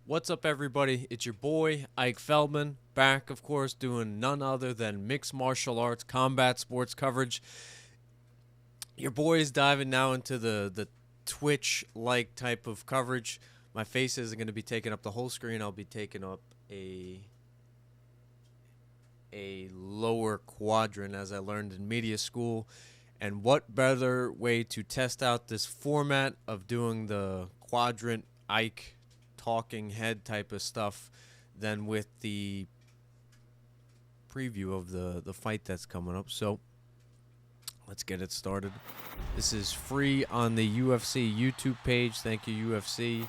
What's up, everybody? It's your boy, Ike Feldman, back, of course, doing none other than mixed martial arts combat sports coverage. Your boy is diving now into the Twitch-like type of coverage. My face isn't going to be taking up the whole screen. I'll be taking up a lower quadrant, as I learned in media school. And what better way to test out this format of doing the quadrant Ike talking head type of stuff than with the preview of the fight that's coming up. So let's get it started. This is free on the UFC YouTube page. Thank you, UFC.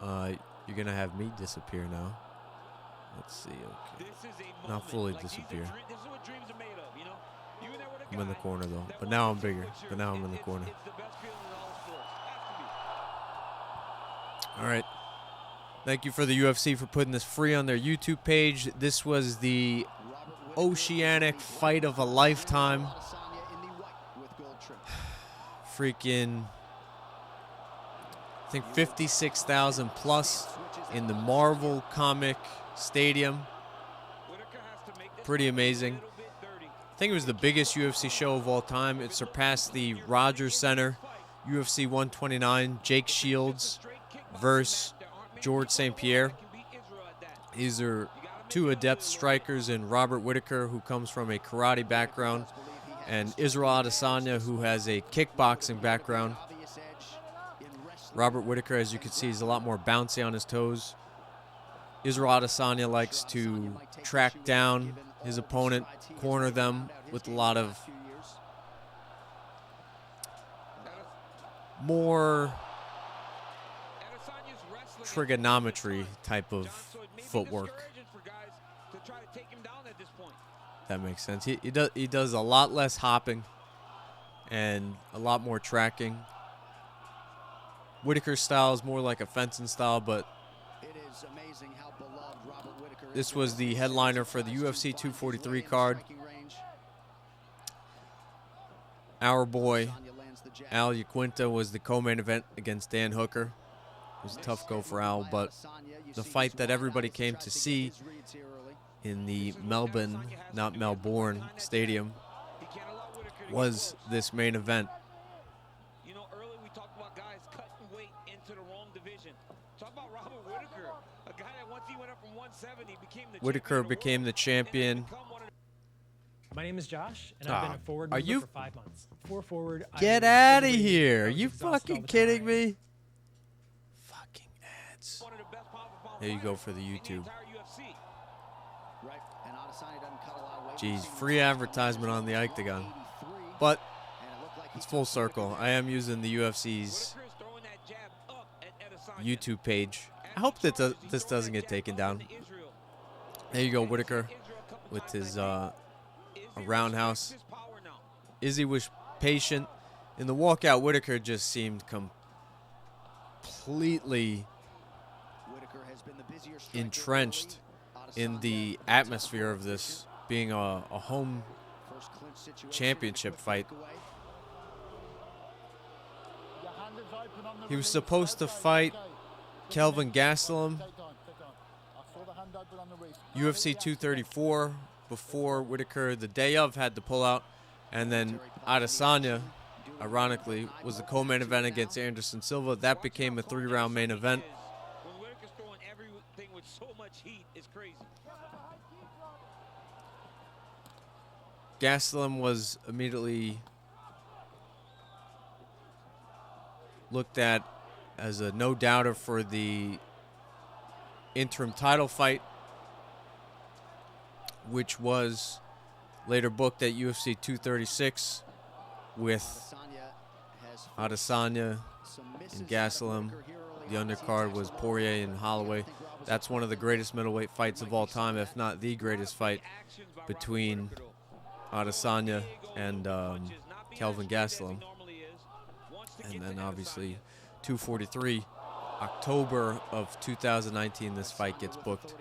You're gonna have me disappear now. Let's see. Okay, not fully disappear. I'm in the corner though, but now I'm bigger. But now I'm in the corner. All right. Thank you for the UFC for putting this free on their YouTube page. This was the Oceanic fight of a lifetime. Freaking, I think 56,000 plus in the Marvel comic stadium. Pretty amazing. I think it was the biggest UFC show of all time. It surpassed the Rogers Center, UFC 129, Jake Shields versus George St. Pierre. These are two adept strikers in Robert Whittaker, who comes from a karate background, and Israel Adesanya, who has a kickboxing background. Robert Whittaker, as you can see, is a lot more bouncy on his toes. Israel Adesanya likes to track down his opponent, corner them with a lot of more trigonometry type of footwork. That makes sense. He does a lot less hopping and a lot more tracking. Whittaker's style is more like a fencing style, but this was the headliner for the UFC 243 card. Our boy Al Iaquinta was the co-main event against Dan Hooker. It was a tough go for Al, but the fight that everybody came to see in the Melbourne, not Melbourne, stadium was this main event. You know, earlier we talked about guys cutting weight into the wrong division. Talk about Robert Whittaker, a guy that once he went up from 170 became the Whittaker became the champion. My name is Josh, and I've been a forward are mover you for 5 months. For forward, Get out of here. Are you fucking kidding me? Fucking ads. There you go for the YouTube. Jeez, free advertisement on the Octagon. But it's full circle. I am using the UFC's YouTube page. I hope that this doesn't get taken down. There you go, Whittaker with his a roundhouse. Izzy was patient. In the walkout, Whittaker just seemed completely entrenched in the atmosphere of this being a home championship fight. He was supposed to fight Kelvin Gastelum, UFC 234, before Whittaker the day of had to pull out, and then Adesanya, ironically, was the co-main event against Anderson Silva. That became a 3-round main event. When Whittaker's throwing everything with so much heat, it's crazy. Gastelum was immediately looked at as a no-doubter for the interim title fight, which was later booked at UFC 236 with Adesanya and Gastelum. The undercard was Poirier and Holloway. That's one of the greatest middleweight fights of all time, if not the greatest fight, between Adesanya and Kelvin Gastelum. And then obviously 243, October of 2019, this fight gets booked.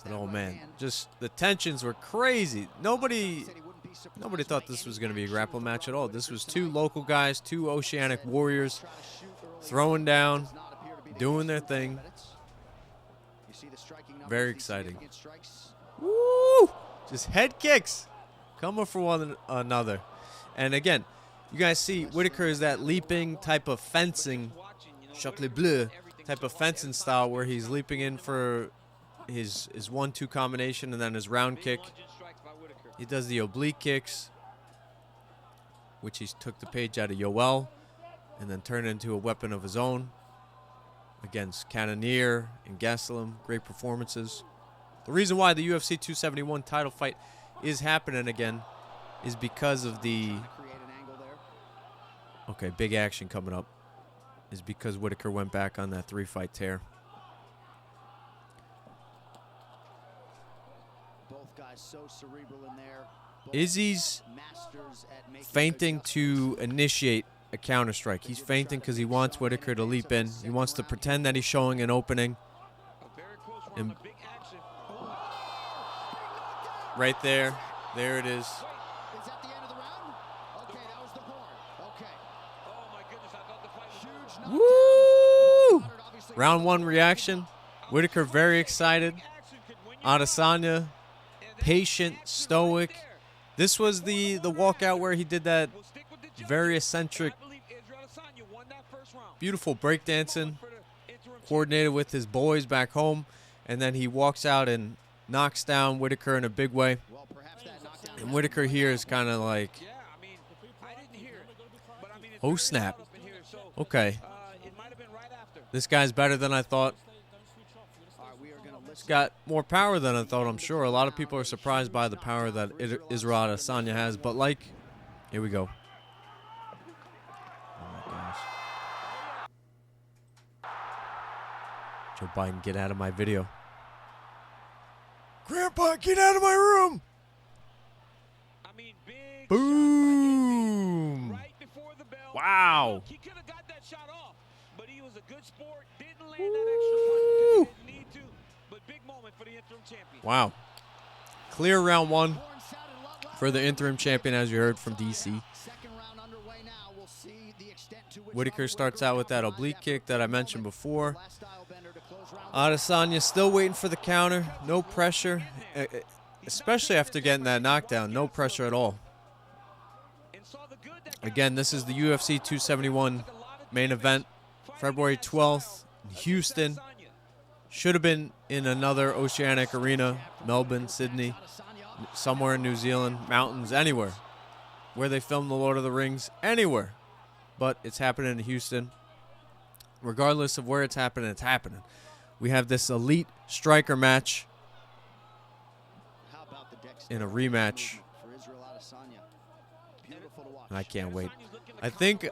But oh man, just the tensions were crazy. Nobody thought this was going to be a grappling match at all. This was two local guys, two Oceanic warriors, throwing down, doing their thing. Very exciting. Woo! Just head kicks coming for one another. And again, you guys see Whittaker is that leaping type of fencing, chocolat bleu type of fencing style where he's leaping in for his 1-2 combination and then his round kick. He does the oblique kicks, which he took the page out of Yoel and then turned into a weapon of his own against Cannonier and Gastelum. Great performances. The reason why the UFC 271 title fight is happening again is because of the... Okay, big action coming up. Is because Whittaker went back on that 3-fight tear. Both guys so cerebral in there. Izzy's feinting to initiate a counter strike. He's feinting because he wants Whittaker to leap in. He wants to pretend that he's showing an opening. And right there. There it is. Is that the end of the round? Okay, that was the horn. Okay. Oh my goodness, I thought the fight was Woo! Round 1 reaction. Whittaker very excited. Adesanya patient, stoic. This was the walkout where he did that very eccentric, beautiful breakdancing, coordinated with his boys back home, and then he walks out and knocks down Whittaker in a big way. And Whittaker here is kind of like, oh snap. Okay. This guy's better than I thought. He's got more power than I thought, I'm sure. A lot of people are surprised by the power that Israel Adesanya has. But, like, here we go. Oh, my gosh. Joe Biden, get out of my video. Grandpa, get out of my room. Boom. Wow. He could have got that shot off, but he was a good sport. Didn't land that extra punch because he didn't need to. But big moment for the interim champion. Wow. Clear round 1 for the interim champion, as you heard from DC. Whittaker starts out with that oblique kick that I mentioned before. Adesanya still waiting for the counter. No pressure, especially after getting that knockdown. No pressure at all. Again, this is the UFC 271 main event, February 12th in Houston. Should have been in another oceanic arena, Melbourne, Sydney, somewhere in New Zealand, mountains, anywhere. Where they filmed The Lord of the Rings, anywhere. But it's happening in Houston. Regardless of where it's happening, it's happening. We have this elite striker match in a rematch. And I can't wait. I think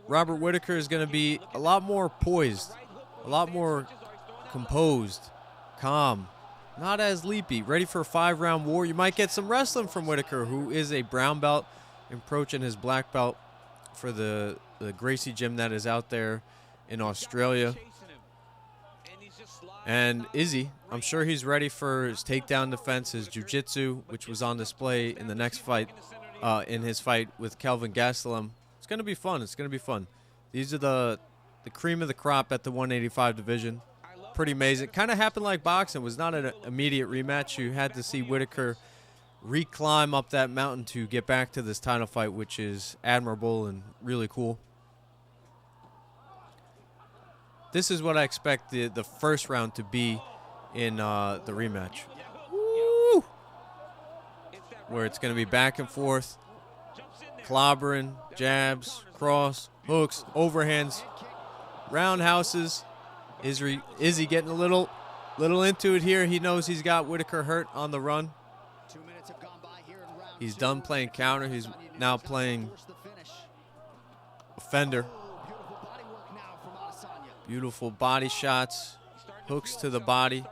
Robert Whittaker is going to be a lot more poised, a lot more composed, calm, not as leapy, ready for a 5-round war. You might get some wrestling from Whittaker, who is a brown belt, approaching his black belt for the Gracie gym that is out there in Australia. And Izzy, I'm sure he's ready for his takedown defense, his jiu-jitsu, which was on display in the next fight, in his fight with Kelvin Gastelum. It's going to be fun. It's going to be fun. These are the cream of the crop at the 185 division. Pretty amazing. Kind of happened like boxing. It was not an immediate rematch. You had to see Whittaker reclimb up that mountain to get back to this title fight, which is admirable and really cool. This is what I expect the first round to be in the rematch. Woo! Where it's going to be back and forth, clobbering, jabs, cross, hooks, overhands, roundhouses. Izzy getting a little into it here. He knows he's got Whittaker hurt on the run. He's done playing counter. He's now playing offender. Beautiful body shots, hooks to the body,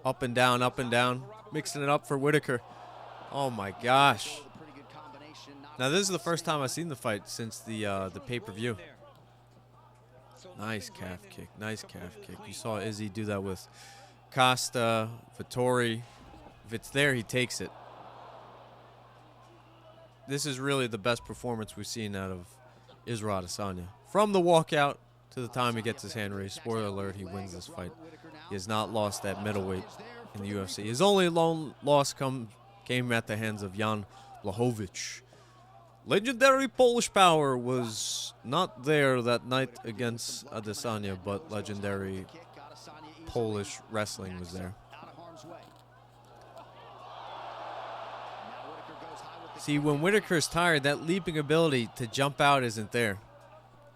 up and down, mixing it up for Whittaker. Oh my gosh! Now this is the first time I've seen the fight since the pay-per-view. Nice calf kick, nice calf kick. You saw Izzy do that with Costa, Vittori. If it's there, he takes it. This is really the best performance we've seen out of Israel Adesanya. From the walkout, to the time he gets his hand raised. Spoiler alert, he wins this fight. He has not lost at middleweight in the UFC. His only lone loss came at the hands of Jan Blachowicz. Legendary Polish Power was not there that night against Adesanya, but legendary Polish wrestling was there. See, when Whittaker's tired, that leaping ability to jump out isn't there.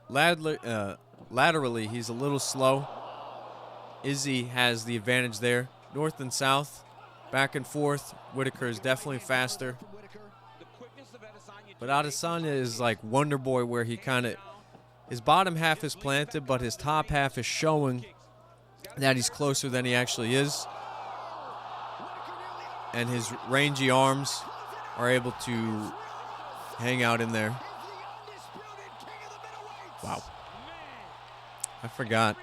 Laterally, he's a little slow. Izzy has the advantage there. North and south, back and forth. Whittaker is definitely faster. But Adesanya is like Wonder Boy, where he kind of, his bottom half is planted, but his top half is showing that he's closer than he actually is. And his rangy arms are able to hang out in there. Wow. I forgot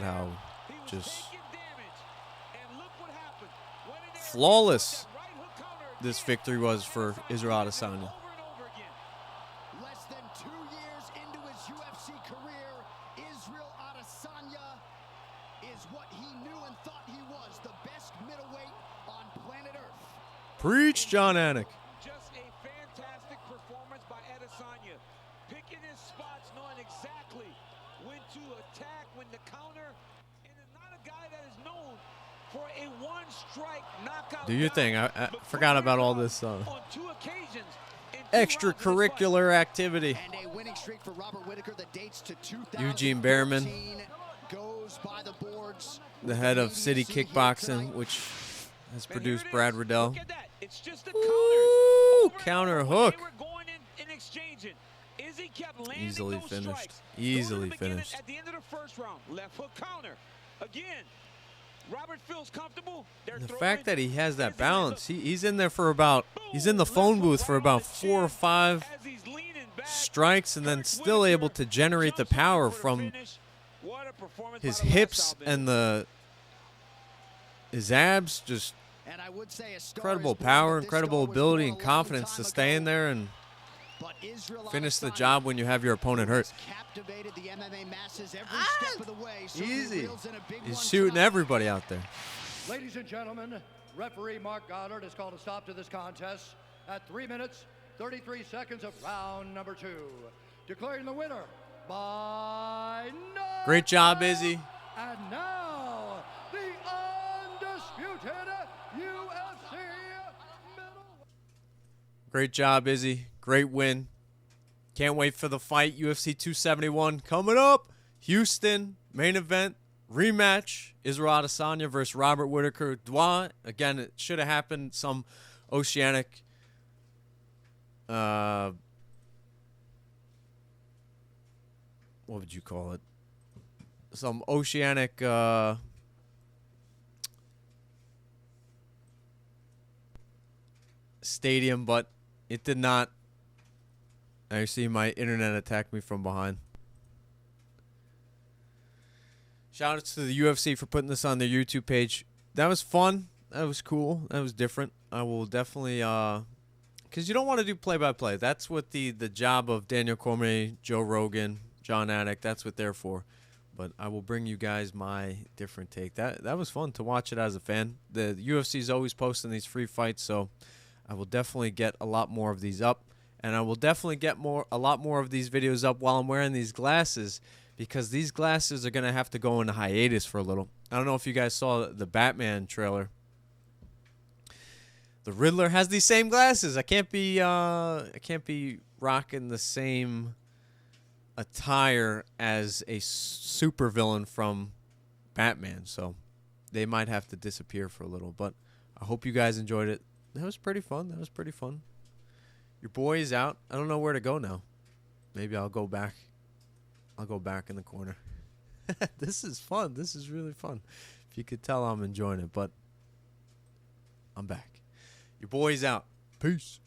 how just flawless this victory was for Israel Adesanya. Less than 2 years into his UFC career, Israel Adesanya is what he knew and thought he was, the best middleweight on planet Earth. Preach, John Anik. Just a fantastic performance by Adesanya. Picking his spots, knowing exactly when to attack, when to counter. And is not a guy that is known for a one-strike knockout. Do your thing. I forgot about all this on 2 occasions extracurricular activity. And a winning streak for Robert Whittaker that dates to 2014. Eugene Behrman, goes by the boards. the head of City Kickboxing, which has produced Brad Riddell. It's just a Ooh, counter hook. Easily finished. Easily finished. At the end of the first round, left hook counter. Again, Robert feels comfortable. And the fact that he has that balance, he's in there for about, he's in the phone booth for about 4 or 5 strikes, and then still able to generate the power from his hips and his abs. Just incredible power, incredible ability and confidence to stay in there and finish the job when you have your opponent hurt. Easy. He's shooting everybody out there. Ladies and gentlemen, referee Mark Goddard has called a stop to this contest at 3 minutes, 33 seconds of round number 2. Declaring the winner by knockout. Great job, Izzy. And now, the undisputed UFC middleweight. Great job, Izzy. Great win. Can't wait for the fight. UFC 271 coming up. Houston, main event, rematch. Israel Adesanya versus Robert Whittaker. Again, it should have happened some oceanic what would you call it? Some oceanic stadium, but it did not. I see my internet attack me from behind. Shout outs to the UFC for putting this on their YouTube page. That was fun. That was cool. That was different. I will definitely, because you don't want to do play-by-play. That's what the job of Daniel Cormier, Joe Rogan, John Anik, that's what they're for. But I will bring you guys my different take. That was fun to watch it as a fan. The UFC is always posting these free fights, so I will definitely get a lot more of these up. And I will definitely get a lot more of these videos up while I'm wearing these glasses, because these glasses are going to have to go into hiatus for a little. I don't know if you guys saw the Batman trailer. The Riddler has these same glasses. I can't be rocking the same attire as a supervillain from Batman, so they might have to disappear for a little. But I hope you guys enjoyed it. That was pretty fun. Your boy is out. I don't know where to go now. Maybe I'll go back. I'll go back in the corner. This is fun. This is really fun. If you could tell, I'm enjoying it, but I'm back. Your boy's out. Peace.